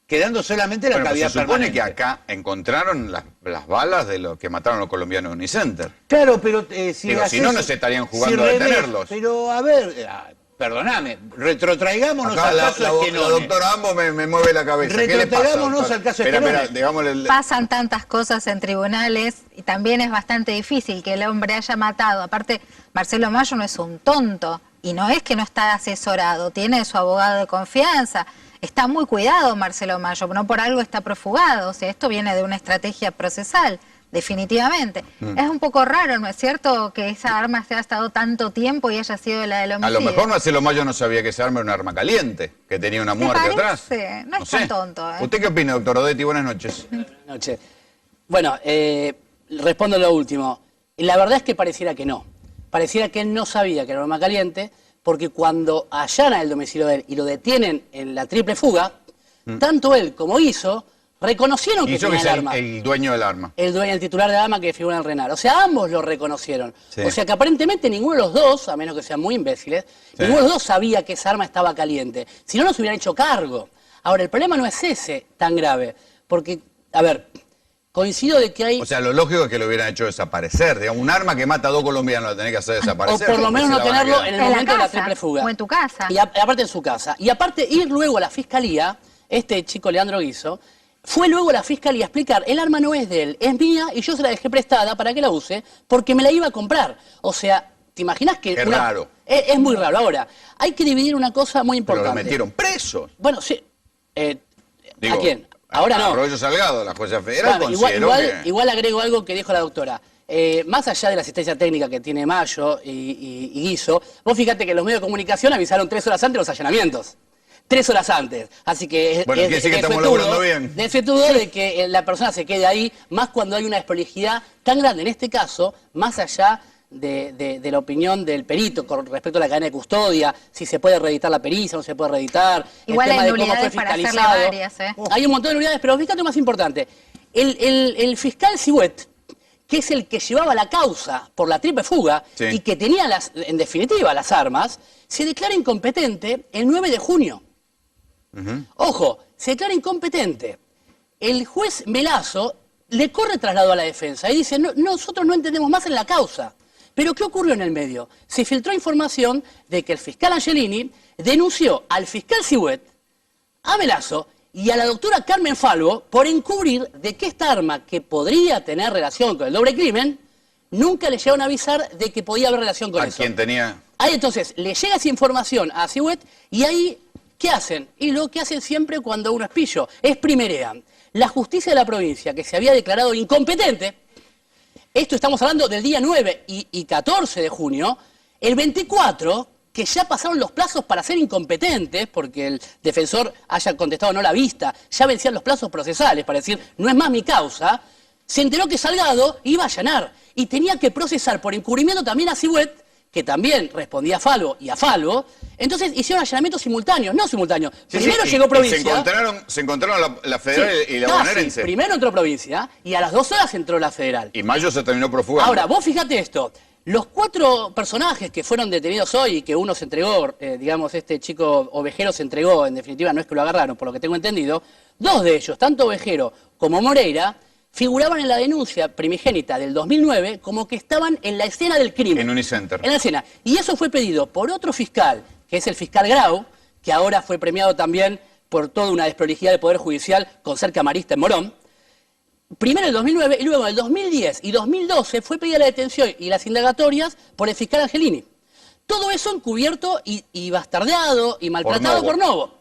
S16: quedando solamente la cavidad
S8: se supone
S16: permanente.
S8: que acá encontraron las balas de los que mataron a los colombianos de Unicenter.
S16: Claro, pero
S8: si no, no se estarían jugando a detenerlos.
S16: Pero a ver... Perdóname, retrotraigámonos
S8: Acá
S16: al caso Esquenone.
S8: La doctora Ambo me mueve la cabeza.
S16: Retrotraigámonos al caso Esquenone.
S3: Pasan tantas cosas en tribunales y también es bastante difícil que el hombre haya matado. Aparte, Marcelo Mayo no es un tonto y no es que no está asesorado, tiene su abogado de confianza. Está muy cuidado Marcelo Mayo, no por algo está profugado. O sea, esto viene de una estrategia procesal. Definitivamente. Es un poco raro, ¿no es cierto?, que esa arma se haya estado tanto tiempo y haya sido la del homicidio.
S8: A lo mejor Marcelo Mayo no sabía que esa arma era un arma caliente, que tenía una muerte atrás.
S3: No es tan tonto.
S8: ¿Usted qué opina, doctor Odetti? Buenas noches.
S15: Buenas noches. Bueno, respondo lo último. La verdad es que pareciera que no. Pareciera que él no sabía que era un arma caliente, porque cuando allanan el domicilio de él y lo detienen en la triple fuga, tanto él como Guiso reconocieron que tenía el arma.
S8: El dueño del arma.
S15: El titular del arma que figura en el Renal. O sea, ambos lo reconocieron.
S8: Sí.
S15: O sea que aparentemente ninguno de los dos, a menos que sean muy imbéciles, ninguno de los dos sabía que esa arma estaba caliente. Si no, no se hubieran hecho cargo. Ahora, el problema no es ese tan grave. Porque, a ver, coincido de que hay...
S8: O sea, lo lógico es que lo hubieran hecho desaparecer. Digamos, un arma que mata a 2 colombianos lo tenés que hacer desaparecer.
S15: O por lo menos no tenerlo en el momento de la triple fuga.
S3: O en tu casa.
S15: Y aparte en su casa. Y aparte ir luego a la fiscalía, este chico Leandro Guiso, fue luego a la fiscalía a explicar, el arma no es de él, es mía y yo se la dejé prestada para que la use porque me la iba a comprar. O sea, ¿te imaginas que...?
S8: Es raro.
S15: Es muy raro. Ahora, hay que dividir una cosa muy importante.
S8: Pero lo metieron preso.
S15: Bueno, sí.
S8: Digo,
S15: ¿a quién? Ahora no.
S8: Arroyo Salgado, la jueza federal,
S15: Claro, igual agrego algo que dijo la doctora. Más allá de la asistencia técnica que tiene Mayo y Guiso, vos fíjate que los medios de comunicación avisaron 3 horas antes de los allanamientos. 3 horas antes. Así que
S8: bueno, quiere decir que estamos laburando bien.
S15: De ese tudo de que la persona se quede ahí, más cuando hay una desprolijidad tan grande, en este caso, más allá de la opinión del perito con respecto a la cadena de custodia, si se puede reeditar la pericia, no se puede reeditar,
S3: igual
S15: el tema
S3: hay
S15: de cómo fue fiscalizado.
S3: Varias,
S15: Hay un montón de unidades, pero fíjate lo más importante. El fiscal Sihuet, que es el que llevaba la causa por la triple fuga y que tenía, en definitiva, las armas, se declara incompetente el 9 de junio. Ojo, se declara incompetente. El juez Melazo le corre traslado a la defensa y dice, nosotros no entendemos más en la causa. Pero ¿qué ocurrió en el medio? Se filtró información de que el fiscal Angelini denunció al fiscal Sihuet, a Melazo y a la doctora Carmen Falvo por encubrir de que esta arma, que podría tener relación con el doble crimen, nunca le llegaron a avisar de que podía haber relación con eso.
S8: ¿A quién tenía?
S15: Ahí entonces le llega esa información a Sihuet y ahí, ¿qué hacen? Y lo que hacen siempre cuando uno es pillo, es primerean. La justicia de la provincia, que se había declarado incompetente, esto estamos hablando del día 9 y 14 de junio, el 24, que ya pasaron los plazos para ser incompetentes, porque el defensor haya contestado no la vista, ya vencían los plazos procesales para decir, no es más mi causa, se enteró que Salgado iba a allanar y tenía que procesar por encubrimiento también a Sihuet, que también respondía a Falvo y a Falvo. Entonces hicieron allanamientos simultáneos, no simultáneos. Primero llegó provincia.
S8: Se encontraron la federal y la bonaerense.
S15: Primero entró provincia y a las 2 horas entró la federal.
S8: Y Mayo se terminó profugando.
S15: Ahora, vos fíjate esto. Los 4 personajes que fueron detenidos hoy y que uno se entregó, digamos, este chico Ovejero se entregó, en definitiva no es que lo agarraron, por lo que tengo entendido, 2 de ellos, tanto Ovejero como Moreira, figuraban en la denuncia primigénita del 2009 como que estaban en la escena del crimen.
S8: En Unicenter.
S15: En la escena. Y eso fue pedido por otro fiscal, que es el fiscal Grau, que ahora fue premiado también por toda una desprolijidad del Poder Judicial con ser camarista en Morón. Primero en el 2009 y luego en el 2010 y 2012 fue pedida la detención y las indagatorias por el fiscal Angelini. Todo eso encubierto y bastardeado y maltratado por Novo.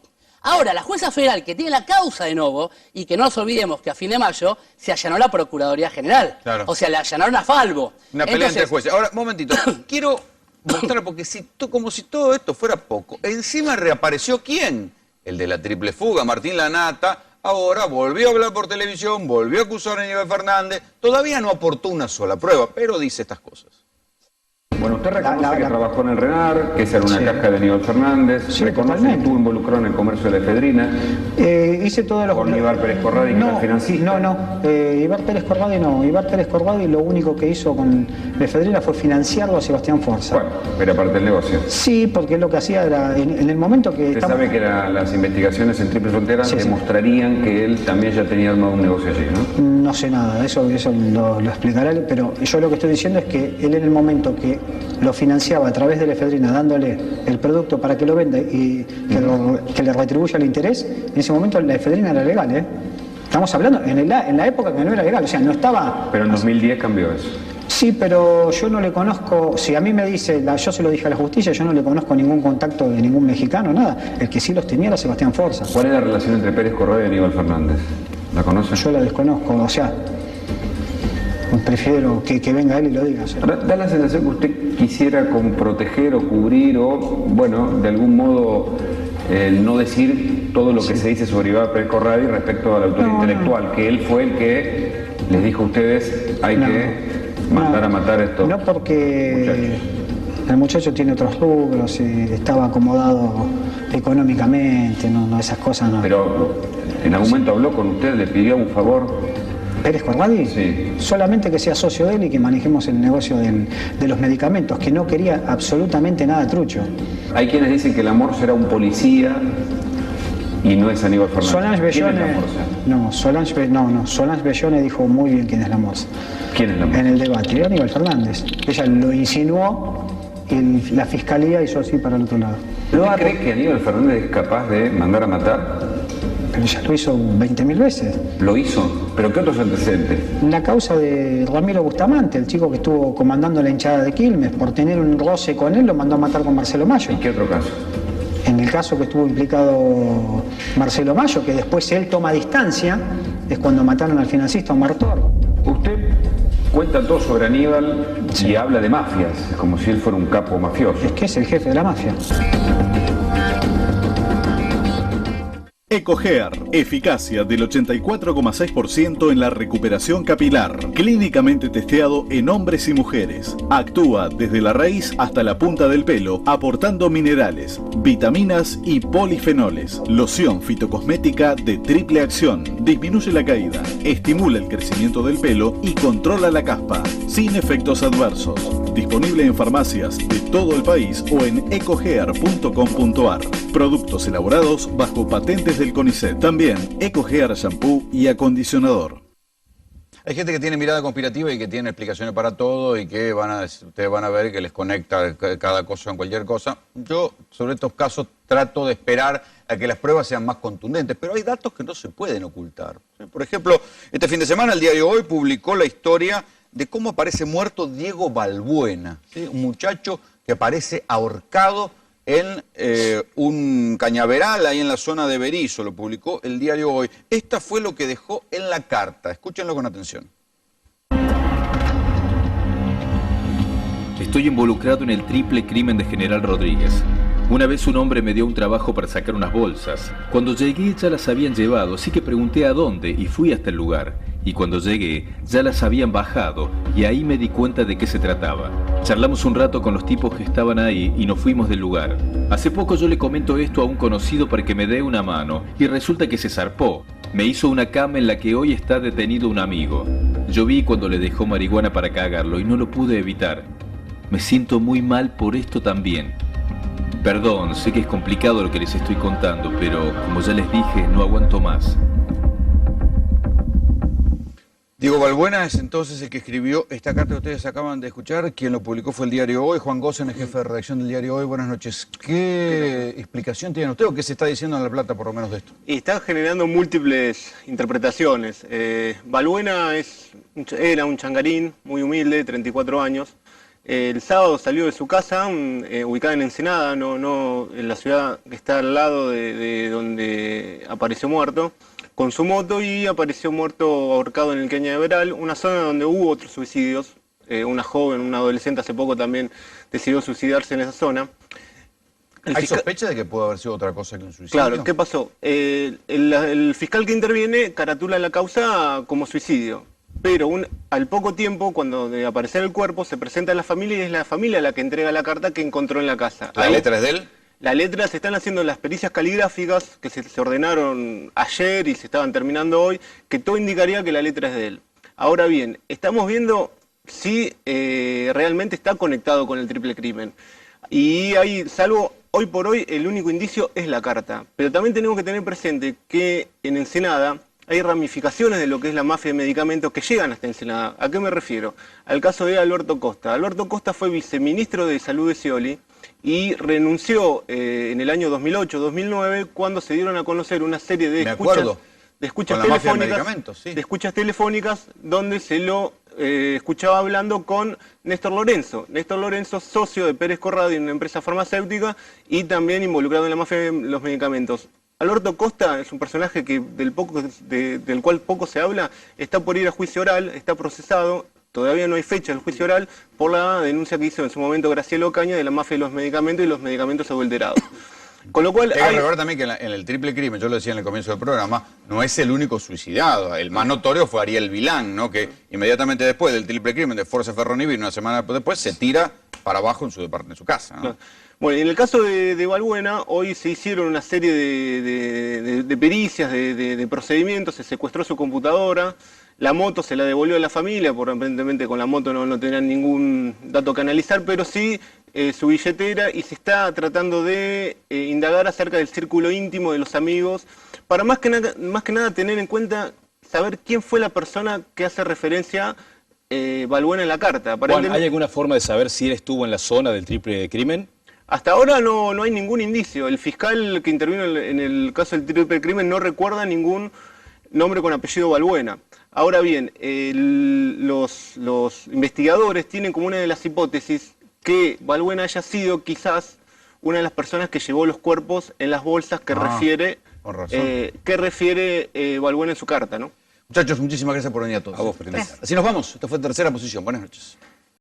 S15: Ahora, la jueza federal que tiene la causa de Novo, y que no nos olvidemos que a fin de mayo se allanó la Procuraduría General.
S8: Claro.
S15: O sea, le allanaron a Falvo.
S8: Una pelea entre jueces. Ahora, un momentito. Quiero mostrar, porque como si todo esto fuera poco. Encima reapareció ¿quién? El de la triple fuga, Martín Lanata. Ahora volvió a hablar por televisión, volvió a acusar a Aníbal Fernández. Todavía no aportó una sola prueba, pero dice estas cosas.
S17: Bueno, usted reconoce que trabajó en el RENAR, que esa era una caja de Aníbal Fernández, reconoce que estuvo involucrado en el comercio de la efedrina.
S18: Hice todos los...
S17: Con Ibar Pérez Corradi, que era financista.
S18: Ibar Pérez Corradi no. Ibar Pérez Corradi lo único que hizo con la efedrina fue financiarlo a Sebastián Forza.
S17: Bueno, pero aparte del negocio.
S18: Sí, porque lo que hacía era, en el momento que...
S17: Usted sabe que las investigaciones en Triple Frontera demostrarían que él también ya tenía armado un negocio allí, ¿no?
S18: No sé nada, eso lo explicará, pero yo lo que estoy diciendo es que él en el momento que lo financiaba a través de la efedrina, dándole el producto para que lo venda y que le retribuya el interés, en ese momento la efedrina era legal, ¿eh? Estamos hablando en la época que no era legal, o sea, no estaba...
S17: Pero en 2010 cambió eso.
S18: Sí, pero yo no le conozco, si a mí me dice, yo se lo dije a la justicia, yo no le conozco ningún contacto de ningún mexicano, nada. El que sí los tenía era Sebastián Forza.
S17: ¿Cuál es la relación entre Pérez Corrado y Aníbal Fernández? ¿La conoce?
S18: Yo la desconozco, o sea, prefiero que venga él y lo diga. O sea.
S17: Da la sensación que usted quisiera proteger o cubrir o, bueno, de algún modo no decir todo lo que se dice sobre Iván Pérez Corrado respecto al autor intelectual, que él fue el que les dijo a ustedes hay que mandar a matar esto.
S18: No, porque el muchacho tiene otros rubros, estaba acomodado económicamente, no, esas cosas no.
S17: Pero en algún momento habló con usted, le pidió un favor.
S18: ¿Pérez Corradi?
S17: Sí.
S18: Solamente que sea socio de él y que manejemos el negocio de los medicamentos, que no quería absolutamente nada trucho.
S17: Hay quienes dicen que Lamor será un policía y no es Aníbal Fernández.
S18: Solange Bellone, Solange Bellone dijo muy bien quién es la Morsa.
S17: ¿Quién es la Morsa?
S18: En el debate, Aníbal Fernández. Ella lo insinuó y la fiscalía hizo así para el otro lado.
S17: ¿Usted cree que Aníbal Fernández es capaz de mandar a matar?
S18: Pero ya lo hizo 20.000 veces.
S17: ¿Lo hizo? ¿Pero qué otros antecedentes?
S18: La causa de Ramiro Bustamante, el chico que estuvo comandando la hinchada de Quilmes, por tener un roce con él, lo mandó a matar con Marcelo Mayo.
S17: ¿Y qué otro caso?
S18: En el caso que estuvo implicado Marcelo Mayo, que después él toma distancia, es cuando mataron al financista Omar Toro.
S17: Usted cuenta todo sobre Aníbal y habla de mafias, como si él fuera un capo mafioso.
S18: Es que es el jefe de la mafia.
S19: EcoHair, eficacia del 84,6% en la recuperación capilar, clínicamente testeado en hombres y mujeres. Actúa desde la raíz hasta la punta del pelo, aportando minerales, vitaminas y polifenoles. Loción fitocosmética de triple acción, disminuye la caída, estimula el crecimiento del pelo y controla la caspa, sin efectos adversos. Disponible en farmacias de todo el país o en ecohair.com.ar. Productos elaborados bajo patentes del CONICET. También EcoHair shampoo y acondicionador.
S8: Hay gente que tiene mirada conspirativa y que tiene explicaciones para todo y que ustedes van a ver que les conecta cada cosa con cualquier cosa. Yo, sobre estos casos, trato de esperar a que las pruebas sean más contundentes, pero hay datos que no se pueden ocultar. Por ejemplo, este fin de semana el diario Hoy publicó la historia de cómo aparece muerto Diego Balbuena, ¿sí? Un muchacho que aparece ahorcado en un cañaveral ahí en la zona de Berisso, lo publicó el diario Hoy. Esta fue lo que dejó en la carta, escúchenlo con atención.
S1: Estoy involucrado en el triple crimen de General Rodríguez. Una vez un hombre me dio un trabajo para sacar unas bolsas. Cuando llegué ya las habían llevado, así que pregunté a dónde y fui hasta el lugar. Y cuando llegué ya las habían bajado y ahí me di cuenta de qué se trataba. Charlamos un rato con los tipos que estaban ahí y nos fuimos del lugar. Hace poco yo le comento esto a un conocido para que me dé una mano y resulta que se zarpó. Me hizo una cama en la que hoy está detenido un amigo. Yo vi cuando le dejó marihuana para cagarlo y no lo pude evitar. Me siento muy mal por esto también. Perdón, sé que es complicado lo que les estoy contando, pero como ya les dije, no aguanto más.
S8: Diego Balbuena es entonces el que escribió esta carta que ustedes acaban de escuchar. Quien lo publicó fue el diario Hoy. Juan Gosen, el jefe de redacción del diario Hoy. Buenas noches. ¿Qué explicación tiene usted o qué se está diciendo en La Plata por lo menos de esto?
S20: Y está generando múltiples interpretaciones. Balbuena era un changarín muy humilde, 34 años. El sábado salió de su casa, ubicada en Ensenada, no en la ciudad que está al lado de donde apareció muerto, con su moto, y apareció muerto ahorcado en el Cañaveral, una zona donde hubo otros suicidios. Una joven, una adolescente hace poco también decidió suicidarse en esa zona.
S8: ¿Hay sospecha de que puede haber sido otra cosa que un suicidio?
S20: Claro, ¿qué pasó? El fiscal que interviene caratula la causa como suicidio. Pero al poco tiempo, cuando de aparecer el cuerpo, se presenta a la familia y es la familia la que entrega la carta que encontró en la casa.
S8: ¿La letra es de él?
S20: La letra se están haciendo las pericias caligráficas que se ordenaron ayer y se estaban terminando hoy, que todo indicaría que la letra es de él. Ahora bien, estamos viendo si realmente está conectado con el triple crimen. Y hay, salvo hoy por hoy, el único indicio es la carta. Pero también tenemos que tener presente que en Ensenada hay ramificaciones de lo que es la mafia de medicamentos que llegan hasta Ensenada. ¿A qué me refiero? Al caso de Alberto Costa. Alberto Costa fue viceministro de Salud de Scioli y renunció en el año 2008-2009 cuando se dieron a conocer una serie de escuchas telefónicas donde se lo escuchaba hablando con Néstor Lorenzo. Néstor Lorenzo, socio de Pérez Corradi en una empresa farmacéutica y también involucrado en la mafia de los medicamentos. Alberto Costa es un personaje del cual poco se habla, está por ir a juicio oral, está procesado, todavía no hay fecha del juicio oral, por la denuncia que hizo en su momento Graciela Ocaña de la mafia de los medicamentos y los medicamentos adulterados. Con lo cual
S8: hay que recordar también que en el triple crimen, yo lo decía en el comienzo del programa, no es el único suicidado. El más notorio fue Ariel Vilán, ¿no? Que inmediatamente después del triple crimen de Force Ferronivir, una semana después, se tira para abajo en su casa, ¿no?
S20: Claro. Bueno, en el caso de Balbuena, hoy se hicieron una serie de pericias, de procedimientos, se secuestró su computadora, la moto se la devolvió a la familia, porque aparentemente con la moto no tenían ningún dato que analizar, pero sí su billetera, y se está tratando de indagar acerca del círculo íntimo de los amigos, para más que nada tener en cuenta, saber quién fue la persona que hace referencia Balbuena en la carta.
S21: Juan, ¿hay alguna forma de saber si él estuvo en la zona del triple crimen?
S20: Hasta ahora no hay ningún indicio. El fiscal que intervino en el caso del triple crimen no recuerda ningún nombre con apellido Balbuena. Ahora bien, los investigadores tienen como una de las hipótesis que Balbuena haya sido quizás una de las personas que llevó los cuerpos en las bolsas que refiere Balbuena en su carta, ¿no?
S8: Muchachos, muchísimas gracias por venir a todos.
S21: A vos, Fernanda.
S8: Así nos vamos. Esto fue Tercera Posición. Buenas noches.